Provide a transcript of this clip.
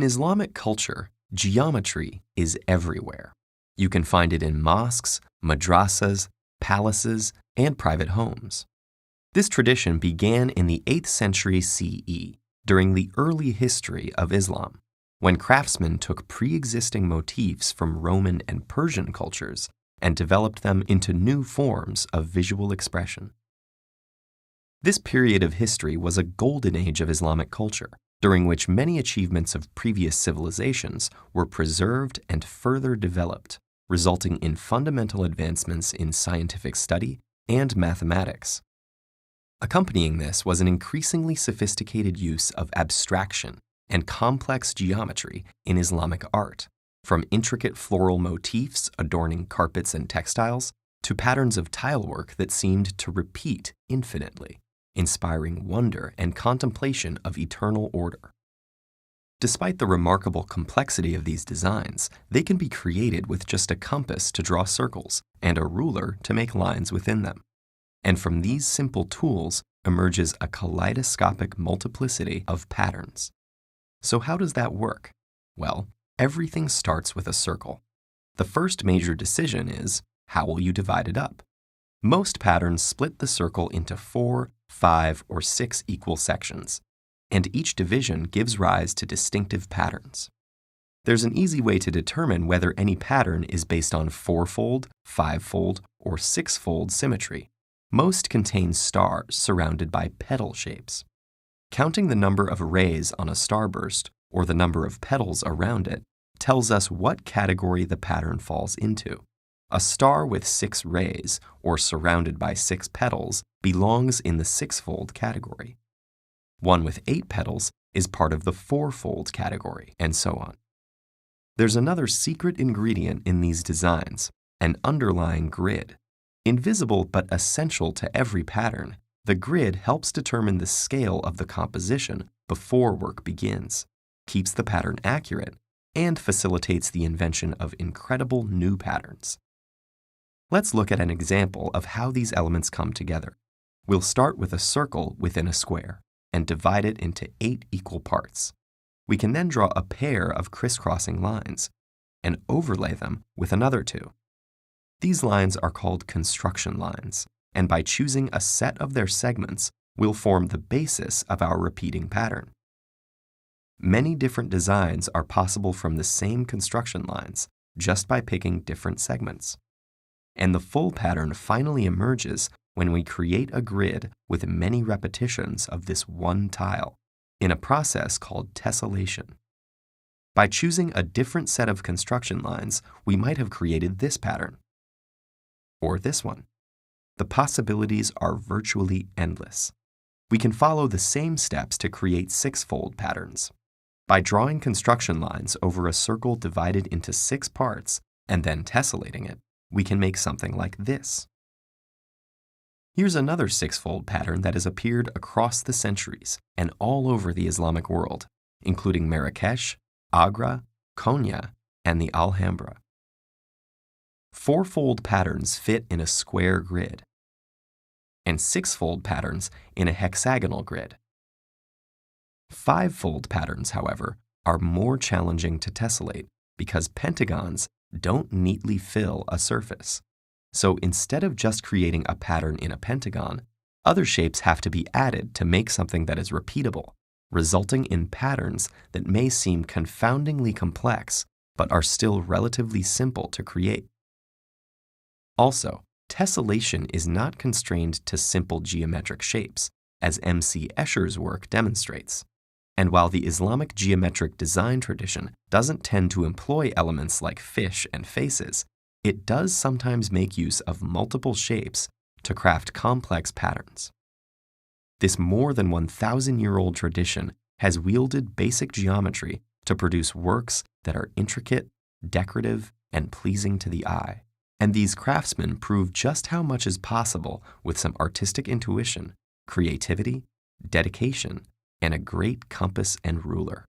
In Islamic culture, geometry is everywhere. You can find it in mosques, madrasas, palaces, and private homes. This tradition began in the 8th century CE, during the early history of Islam, when craftsmen took pre-existing motifs from Roman and Persian cultures and developed them into new forms of visual expression. This period of history was a golden age of Islamic culture, during which many achievements of previous civilizations were preserved and further developed, resulting in fundamental advancements in scientific study and mathematics. Accompanying this was an increasingly sophisticated use of abstraction and complex geometry in Islamic art, from intricate floral motifs adorning carpets and textiles to patterns of tilework that seemed to repeat infinitely, inspiring wonder and contemplation of eternal order. Despite the remarkable complexity of these designs, they can be created with just a compass to draw circles and a ruler to make lines within them. And from these simple tools emerges a kaleidoscopic multiplicity of patterns. So how does that work? Well, everything starts with a circle. The first major decision is, how will you divide it up? Most patterns split the circle into 4, 5, or 6 equal sections, and each division gives rise to distinctive patterns. There's an easy way to determine whether any pattern is based on 4-fold, 5-fold, or 6-fold symmetry. Most contain stars surrounded by petal shapes. Counting the number of rays on a starburst, or the number of petals around it, tells us what category the pattern falls into. A star with 6 rays, or surrounded by 6 petals, belongs in the 6-fold category. One with 8 petals is part of the 4-fold category, and so on. There's another secret ingredient in these designs, an underlying grid. Invisible but essential to every pattern, the grid helps determine the scale of the composition before work begins, keeps the pattern accurate, and facilitates the invention of incredible new patterns. Let's look at an example of how these elements come together. We'll start with a circle within a square and divide it into 8 equal parts. We can then draw a pair of crisscrossing lines and overlay them with another 2. These lines are called construction lines, and by choosing a set of their segments, will form the basis of our repeating pattern. Many different designs are possible from the same construction lines, just by picking different segments. And the full pattern finally emerges when we create a grid with many repetitions of this one tile, in a process called tessellation. By choosing a different set of construction lines, we might have created this pattern, or this one. The possibilities are virtually endless. We can follow the same steps to create 6-fold patterns. By drawing construction lines over a circle divided into 6 parts and then tessellating it, we can make something like this. Here's another 6-fold pattern that has appeared across the centuries and all over the Islamic world, including Marrakesh, Agra, Konya, and the Alhambra. 4-fold patterns fit in a square grid, and 6-fold patterns in a hexagonal grid. 5-fold patterns, however, are more challenging to tessellate because pentagons don't neatly fill a surface. So instead of just creating a pattern in a pentagon, other shapes have to be added to make something that is repeatable, resulting in patterns that may seem confoundingly complex but are still relatively simple to create. Also, tessellation is not constrained to simple geometric shapes, as M.C. Escher's work demonstrates. And while the Islamic geometric design tradition doesn't tend to employ elements like fish and faces, it does sometimes make use of multiple shapes to craft complex patterns. This more than 1,000-year-old tradition has wielded basic geometry to produce works that are intricate, decorative, and pleasing to the eye. And these craftsmen prove just how much is possible with some artistic intuition, creativity, dedication, and a great compass and ruler.